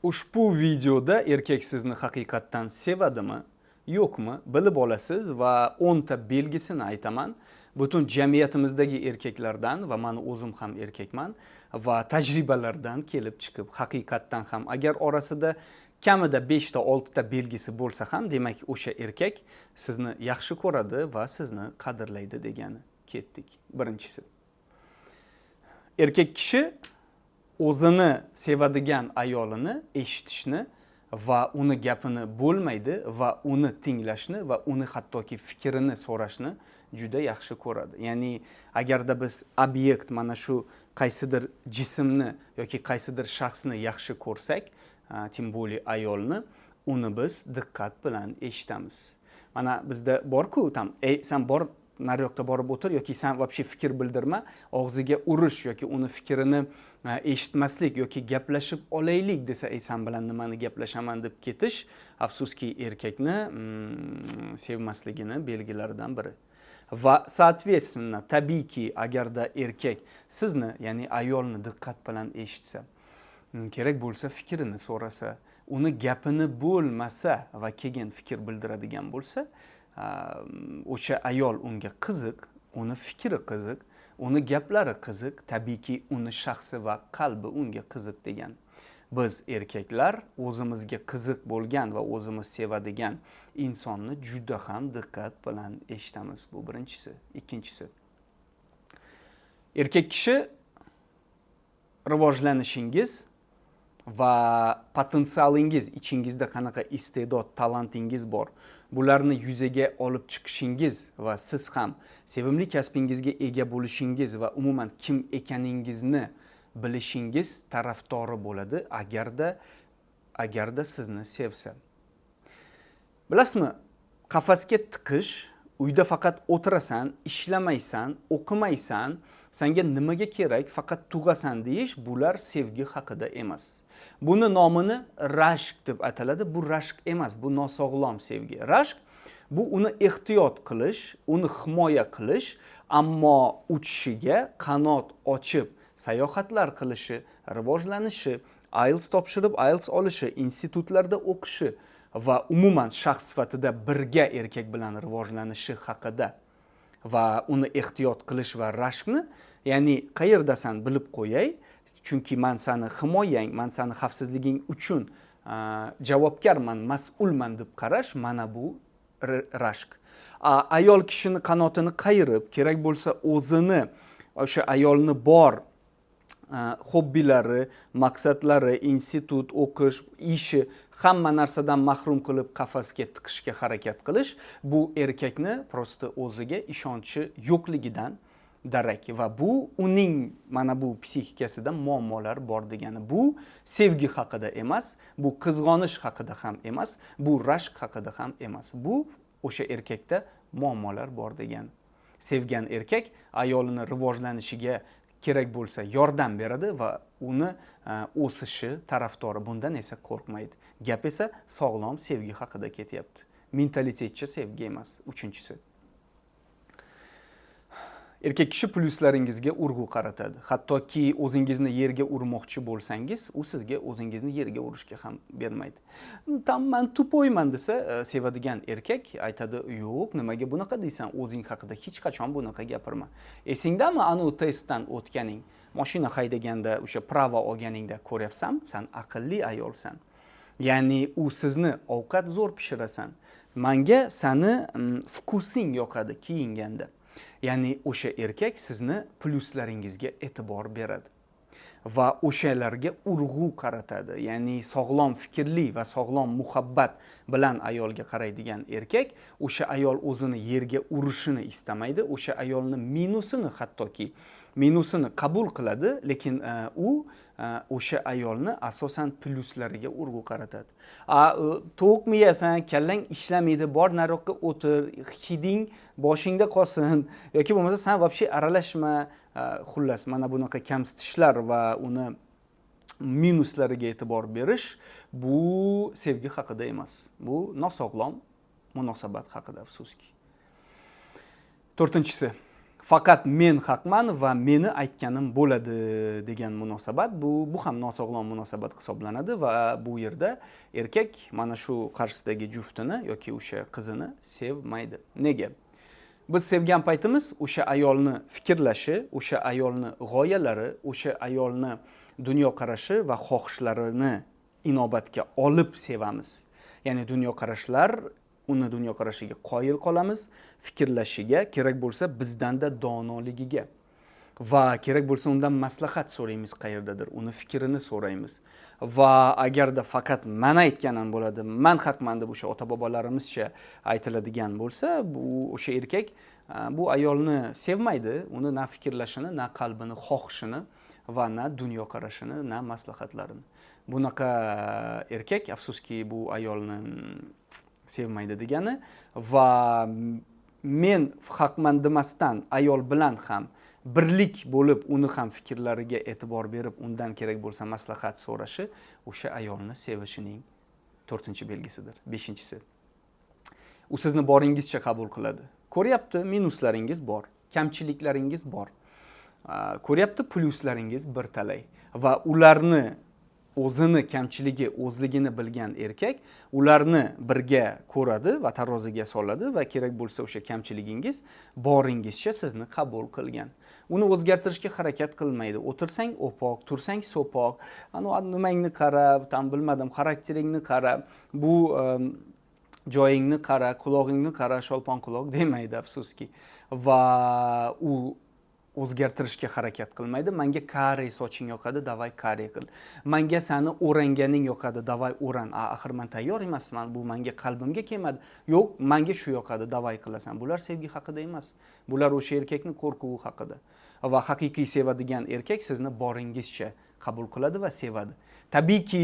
Ushbu videoda erkak sizni haqiqatdan sevadimi, yo'qmi bilib olasiz va 10 ta belgisini aytaman. Butun jamiyatimizdagi erkaklardan va men o'zim ham erkakman va tajribalardan kelib chiqib haqiqatdan ham agar orasida kamida 5 ta 6 ta belgisi bo'lsa ham, demak o'sha erkak sizni yaxshi ko'radi va sizni qadrlaydi degani. Ketdik. Birinchisi. Erkak kishi o'zini sevadigan ayolini eshitishni va uni gapini bo'lmaydi va uni tinglashni va uni hattoki fikrini so'rashni juda yaxshi ko'radi. Ya'ni agarda biz obyekt mana shu qaysidir jismni yoki qaysidir shaxsni yaxshi ko'rsak, tim bo'li ayolni, uni biz diqqat bilan eshitamiz. Mana bizda bor-ku, sen bor nariyoqda borib o'tir yoki sen вообще fikr bildirma, og'ziga urish yoki uni fikrini eshitmaslik yoki gaplashib olaylik desa, sen bilan nimani gaplashaman deb ketish, afsuski erkakni sevmasligini belgilaridan biri. Va soответственно, tabiiyki agarda erkak sizni, ya'ni ayolni diqqat bilan eshitsa, kerak bo'lsa fikrini so'rasa, uni gapini bo'lmasa va keyin fikr bildiradigan bo'lsa, o'sha ayol unga qiziq, uni fikri qiziq, uni gaplari qiziq, tabiiyki uni shaxsi va qalbi unga qiziq degan. Biz erkaklar o'zimizga qiziq bo'lgan va o'zimiz sevadigan insonni juda ham diqqat bilan eshitamiz. Bu birinchisi. Ikkinchisi. Erkak kishi rivojlanishingiz va potensialingiz, ichingizda qanaqa iste'dod, talantingiz bor, bularni yuzaga olib chiqishingiz va siz ham sevimli kasbingizga ega bo'lishingiz va umuman kim ekaningizni bilishingiz tarafdori bo'ladi agarda sizni sevsa. Bilasizmi, qafasga tiqish, uyda faqat o'tirasan, ishlamaysan, o'qimaysan, senga nimaga kerak, faqat tug'asan deyish, bular sevgi haqida emas. Buni nomini rashk deb ataladi. Bu rashk emas, bu nosog'lom sevgi. Rashk bu uni ehtiyot qilish, uni himoya qilish, ammo uchishiga qanot ochib sayohatlar qilishi, rivojlanishi, IELTS topshirib IELTS olishi, institutlarda o'qishi va umuman shaxs sifatida birga erkak bilan rivojlanishi haqida va uni ehtiyot qilish va rashkni, ya'ni qayerdasan bilib qo'yay, chunki men seni himoyang, men seni xavfsizliging uchun javobgarman, mas'ulman deb qarash, mana bu rashk. Ayol kishini qanotini qayirib, kerak bo'lsa o'zini, o'sha ayolni bor hobbilari, maqsadlari, institut, o'qish, ishi, hamma narsadan mahrum qilib qafasga tiqishga harakat qilish, bu erkakni prosta o'ziga ishonchi yo'qligidan darak va bu uning mana bu psixikasida muammolar bor degani. Bu sevgi haqida emas, bu qizg'onish haqida ham emas, bu rashk haqida ham emas. Bu o'sha erkakda muammolar bor degani. Sevgan erkak ayolini rivojlanishiga kerak bo'lsa yordam beradi va uni o'sishi tarafdori, bundan esa qo'rqmaydi. Gap esa sog'lom sevgi haqida ketyapti. Mentalitetcha sevgi emas. Uchinchisi. Erkak kishi plyuslaringizga urg'u qaratadi. Hattoki o'zingizni yerga urmoqchi bo'lsangiz, u sizga o'zingizni yerga urishga ham bermaydi. Men tupoyman desa, sevadigan erkak aytadi, "Yo'q, nimaga bunaqa deysan? O'zing haqida hech qachon bunaqa gapirma. Esingdami anu testdan o'tganing, mashina haydaganda, o'sha pravo olganingda ko'ryapsan, sen aqlli ayolsan. Ya'ni u sizni ovqat zo'r pishirasan. Menga seni vkusing yoqadi kiyinganda." Ya'ni o'sha erkak sizni plyuslaringizga e'tibor beradi va o'shalarga urg'u qaratadi. Ya'ni sog'lom fikrli va sog'lom muhabbat bilan ayolga qaraydigan erkak o'sha ayol o'zini yerga urishini istamaydi. O'sha ayolni minusini qabul qiladi, lekin u o'sha ayolni asosan plyuslariga urg'u qaratadi. To'q miyasan, kallang ishlamaydi, bor nariyoqqa o'tir, hiding boshingda qolsin yoki bo'lmasa sen вообще aralashma. Xullas, mana bunaqa kamsitishlar va uni minuslariga e'tibor berish, bu sevgi haqida emas. Bu nosog'lom munosabat haqida, afsuski. To'rtinchisi. faqat men haqman va meni aytganim bo'ladi degan munosabat bu ham nosog'lom munosabat hisoblanadi va bu yerda erkak mana shu qarshisidagi juftini yoki o'sha qizini sevmaydi. Nega? Biz sevgan paytimiz o'sha ayolni fikrlashi, o'sha ayolni g'oyalari, o'sha ayolni dunyoqarashi va xohishlarini inobatga olib sevamiz. Ya'ni dunyoqarashlar uni dunyoqarashiga qoyil qolamiz, fikrlashiga, kerak bo'lsa bizdanda donoligiga va kerak bo'lsa undan maslahat so'raymiz qayerdadir, uni fikrini so'raymiz. Va agarda faqat man aytganim bo'ladi, man haqman deb o'sha ota-bobolarimizcha aytiladigan bo'lsa, bu o'sha erkak bu ayolni sevmaydi, uni na fikrlashini, na qalbini, xohishini va na dunyoqarashini, na maslahatlarini. Bunaqa erkak afsuski bu ayolni sevmaydi degani va men haqman demasdan ayol bilan ham birlik bo'lib, uni ham fikrlariga e'tibor berib, undan kerak bo'lsa maslahat so'rashi o'sha ayolni sevishining 4-belgisidir. 5-si. U sizni boringizcha qabul qiladi. Ko'ryapti, minuslaringiz bor, kamchiliklaringiz bor. Ko'ryapti, plyuslaringiz bir talay va ularni o'zini kamchiligi, o'zligini bilgan erkak ularni birga ko'radi va taroziga soladi va kerak bo'lsa o'sha kamchiligingiz boringizcha sizni qabul qilgan. Uni o'zgartirishga harakat qilmaydi. O'tirsang o'poq, tursang so'poq, nimangni qarab, tam bilmadim, xarakteringni qarab, bu joyingni qara, qulog'ingni qara, sholpon quloq demaydi afsuski. Va u o'zgartirishga harakat qilmaydi. Menga kare soching yoqadi, davay kare qil. Menga seni o'ranganing yoqadi, davay o'ran. Axir men tayyor emasman, bu menga qalbimga kelmadi. Yo'q, menga shu yoqadi, davay qilasan. Bular sevgi haqida emas. Bular o'sha erkakning qo'rquvi haqida. Va haqiqiy sevadigan erkak sizni boringizcha qabul qiladi va sevadi. Tabiiyki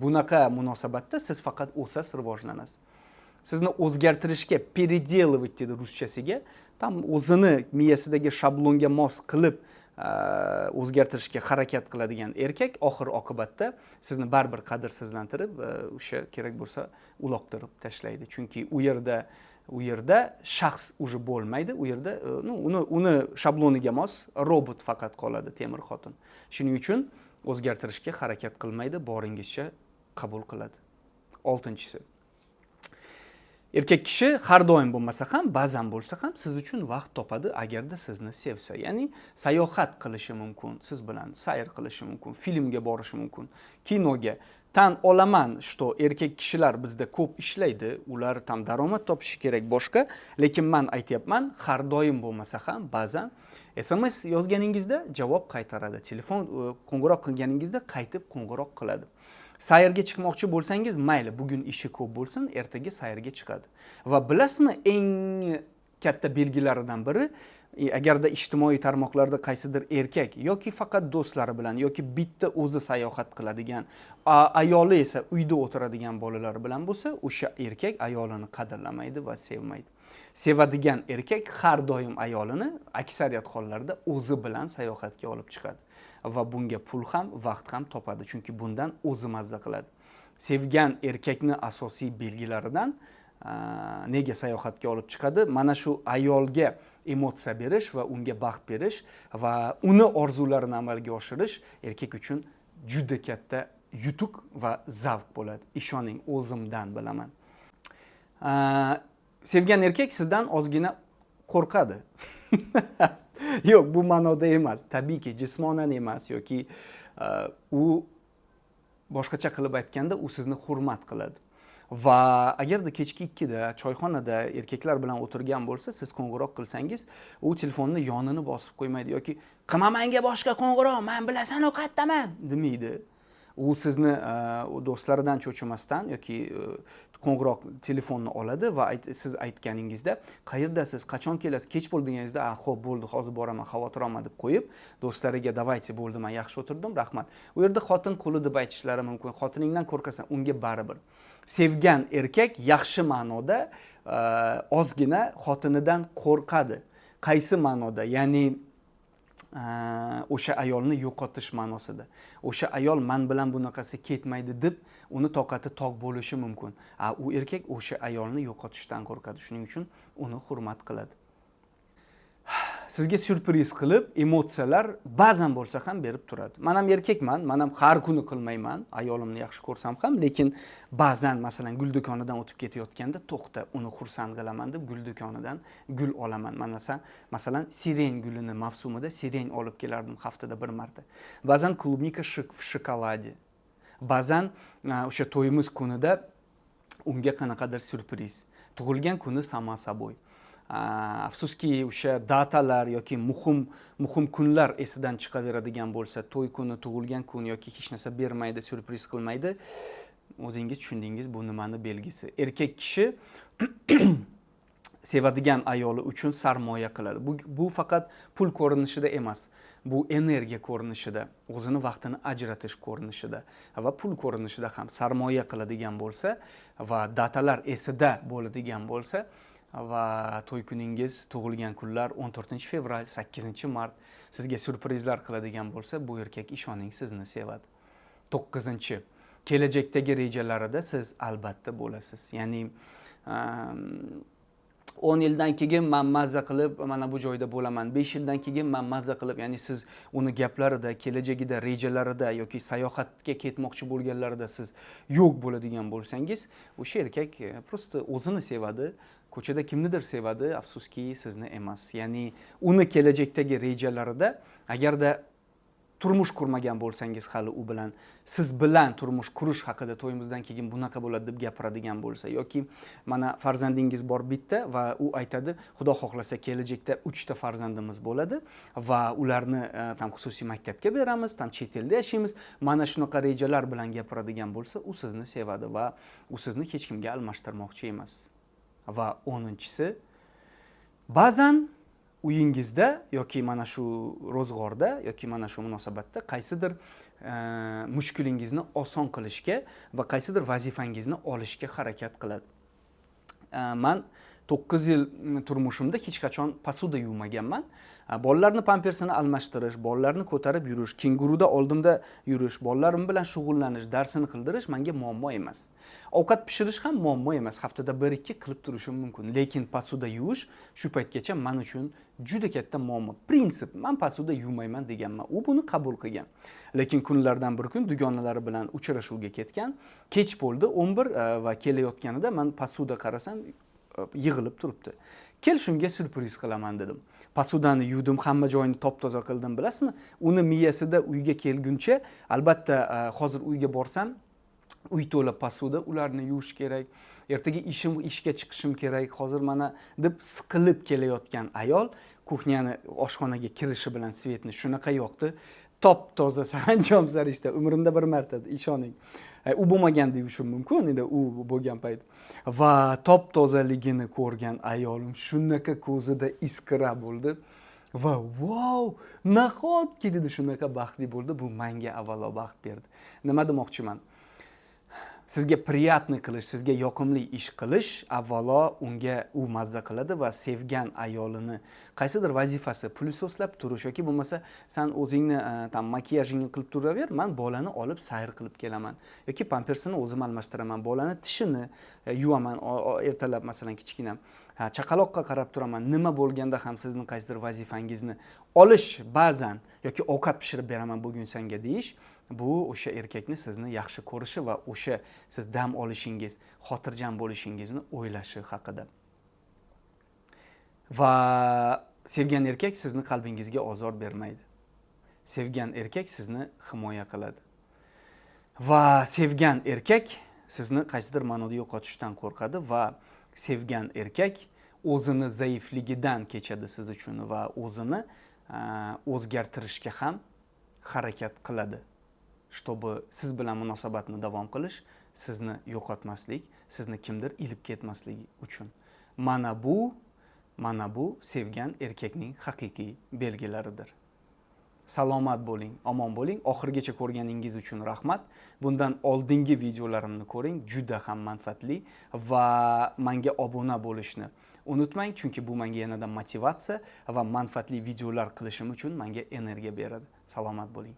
bunaqa munosabatda siz faqat o'siz rivojlanasiz. Sizni o'zgartirishga переделывать dedi ruschasiga, tam o'zini miyasidagi shablonga mos qilib o'zgartirishga harakat qiladigan erkak oxir oqibatda sizni baribir qadrsizlantirib, o'sha kerak bo'lsa uloqtirib tashlaydi. Chunki u yerda shaxs уже bo'lmaydi, u yerda uni shabloniga mos robot faqat qoladi, temir xotin. Shuning uchun o'zgartirishga harakat qilmaydi, boringizcha qabul qiladi. 6-si. Erkak kishi har doim bo'lmasa ham, ba'zan bo'lsa ham siz uchun vaqt topadi agarda sizni sevsa. Ya'ni sayohat qilishi mumkin, siz bilan sayr qilishi mumkin, filmga borishi mumkin, kinoga. Tan olaman, что erkak kishilar bizda ko'p ishlaydi, ular tam daromad topishi kerak boshqa, lekin men aytayapman, har doim bo'lmasa ham ba'zan SMS yozganingizda javob qaytaradi. Telefon qo'ng'iroq qilganingizda qaytib qo'ng'iroq qiladi. Sayrga chiqmoqchi bo'lsangiz, mayli, bugun ishi ko'p bo'lsin, ertaga sayrga chiqadi. Va bilasizmi, eng katta belgilaridan biri, agarda ijtimoiy tarmoqlarda qaysidir erkak yoki faqat do'stlari bilan yoki bitta o'zi sayohat qiladigan, ayoli esa uyda o'tiradigan bolalar bilan bo'lsa, o'sha erkak ayolini qadrlamaydi va sevmaydi. Sevadigan erkak har doim ayolini aksariyat hollarda o'zi bilan sayohatga olib chiqadi. Va bunga pul ham, vaqt ham topadi, chunki bundan o'zi mazza qiladi. Sevgan erkakni asosiy belgilaridan nega sayohatga olib chiqadi? Mana shu ayolga emotsiya berish va unga baxt berish va uni orzularini amalga oshirish erkak uchun juda katta yutuq va zavq bo'ladi. Ishoning, o'zimdan bilaman. Sevgan erkak sizdan ozgina qo'rqadi. Yo'q, bu ma'noda emas. Tabiiyki jismonan emas yoki u boshqacha qilib aytganda u sizni hurmat qiladi. Va agarda kechki 2da choyxonada erkaklar bilan o'tirgan bo'lsa, siz qo'ng'iroq qilsangiz, u telefonni yonini bosib qo'ymaydi yoki "Qilmamanga boshqa qo'ng'iroq, men bilasan-ku qayerdaman" demaydi. U sizni do'stlaridan cho'chimasdan yoki qo'ng'iroq telefonni oladi va siz aytganingizda "Qayerdasiz, qachon kelasiz, kech bo'ldi" deganingizda "Xo'p, bo'ldi, hozir boraman, xavotir olma" deb qo'yib, do'stlariga "Davaychi, bo'ldi, men yaxshi o'tirdim, rahmat." U yerda xotin quli deb aytishlari mumkin. Xotiningdan qo'rqasan, unga baribir. Sevgan erkak yaxshi ma'noda ozgina xotinidan qo'rqadi. Qaysi ma'noda? Ya'ni o'sha ayolni yo'qotish ma'nosida. O'sha ayol men bilan bunaqasi ketmaydi deb uni toqati toq bo'lishi mumkin. U erkak o'sha ayolni yo'qotishdan qo'rqadi. Shuning uchun uni hurmat qiladi. sizga syurpriz qilib, emotsiyalar ba'zan bo'lsa ham berib turadi. Men ham erkakman, men ham har kuni qilmayman, ayolimni yaxshi ko'rsam ham, lekin ba'zan masalan gul do'konidan o'tib ketayotganda, to'xta, uni xursand qilaman deb gul do'konidan gul olaman. Masalan, siren gulini mavsumida siren olib kelardim haftada bir marta. Ba'zan klubnika в шоколаде. Ba'zan o'sha to'yimiz kunida unga qanaqadir syurpriz. Tug'ilgan kuni samo собой. Afsuski o'sha datalar yoki muhim kunlar esidan chiqaveradigan bo'lsa, to'y kuni, tug'ilgan kun yoki hech narsa bermaydi, syurpriz qilmaydi. O'zingiz tushundingiz, bu nimani belgisi. Erkak kishi sevadigan ayoli uchun sarmoya qiladi. Bu faqat pul ko'rinishida emas. Bu energiya ko'rinishida, o'zini vaqtini ajratish ko'rinishida va pul ko'rinishida ham sarmoya qiladigan bo'lsa va datalar esida bo'ladigan bo'lsa va to'y kuningiz, tug'ilgan kunlar 14-fevral, 8-mart sizga syurprizlar qiladigan bo'lsa, bu erkak ishoning sizni sevadi. 9. Kelajakdagi rejalarida siz albatta bo'lasiz. Ya'ni 10 yildan keyin men mazza qilib mana bu joyda bo'laman. 5 yildan keyin men mazza qilib, ya'ni siz uni gaplarida, kelajagida, rejalarida yoki sayohatga ketmoqchi bo'lganlarida siz yo'q bo'ladigan bo'lsangiz, o'sha erkak prosta o'zini sevadi, ko'chada kimnidir sevadi, afsuski sizni emas. Ya'ni uni kelajakdagi rejalarida agarda turmush qurmagan bo'lsangiz hali u bilan, siz bilan turmush qurish haqida to'yimizdan keyin bunaqa bo'ladi deb gapiradigan bo'lsa yoki mana farzandingiz bor bitta va u aytadi, Xudo xohlasa kelajakda 3 ta farzandimiz bo'ladi va ularni tam xususiy maktabga beramiz, tam chet elda yashaymiz. Mana shunaqa rejalar bilan gapiradigan bo'lsa, u sizni sevadi va u sizni hech kimga almashtirmoqchi emas. Va 10-si, ba'zan uyingizda yoki mana shu ro'zg'orda yoki mana shu munosabatda qaysidir mushkulingizni oson qilishga va qaysidir vazifangizni olishga harakat qiladi. Men 9 yil turmushimda hech qachon posuda yuvmaganman. Bolalarni pampersini almashtirish, bolalarni ko'tarib yurish, kenguruda oldimda yurish, bolalarim bilan shug'ullanish, darsini qildirish menga muammo emas. Ovqat pishirish ham muammo emas. Haftada 1-2 qilib turishim mumkin. Lekin posuda yuvish shu paytgacha men uchun juda katta muammo. Prinsip, men posuda yuvmayman deganman. U buni qabul qilgan. Lekin kunlardan bir kun dugonalari bilan uchrashuvga ketgan. Kech bo'ldi, 11 va kelayotganida men posuda qarasam yig'ilib turibdi. Kel shunga syurpriz qilaman dedim. Posudani yuvdim, hamma joyini top-toza qildim, bilasizmi? Uni miyasida uyga kelguncha, albatta hozir uyga borsam, uy to'la posuda, ularni yuvish kerak. Ertaga ishga chiqishim kerak. Hozir mana deb siqilib kelayotgan ayol kuxnyani oshxonaga kirishi bilan svetni shunaqa yoqdi. Top-toza saranjom sarishta umrimda bir marta, ishoning. U bo'lmaganda yuvishim mumkin edi, u bo'lgan payt. Va top-tozaligini ko'rgan ayolim shunaqa ko'zida iskra bo'ldi va wow, nahotki dedi, shunaqa baxtli bo'ldi. Bu menga avvalo baxt berdi. Nima demoqchiman? Sizga priyatni qilish, sizga yoqimli ish qilish avvalo unga u mazza qiladi va sevgan ayolini qaysidir vazifasi, pulsoslab turish yoki bo'lmasa sen o'zingni tam makiyajingni qilib turaver, men bolani olib sayr qilib kelaman yoki pampersini o'zim almashtiraman, bolani tishini yuvaman ertalab masalan kichkina. Chaqaloqqa qarab turaman. Nima bo'lganda ham sizni qaysidir vazifangizni olish ba'zan yoki ovqat pishirib beraman bugun senga deyish, bu o'sha erkakni sizni yaxshi ko'rishi va o'sha siz dam olishingiz, xotirjam bo'lishingizni o'ylashi haqida. Va sevgan erkak sizni qalbingizga ozor bermaydi. Sevgan erkak sizni himoya qiladi. Va sevgan erkak sizni qaysidir ma'noda yo'qotishdan qo'rqadi va sevgan erkak o'zini zaifligidan kechadi siz uchun va o'zini o'zgartirishga ham harakat qiladi. Чтобы siz bilan munosabatni davom qilish, sizni yo'qotmaslik, sizni kimdir ilib ketmasligi uchun. Mana bu sevgan erkakning haqiqiy belgilaridir. Salomat bo'ling, omon bo'ling. Oxirigacha ko'rganingiz uchun rahmat. Bundan oldingi videolarimni ko'ring, juda ham manfaatli va menga obuna bo'lishni unutmang, chunki bu menga yanada motivatsiya va manfaatli videolar qilishim uchun menga energiya beradi. Salomat bo'ling.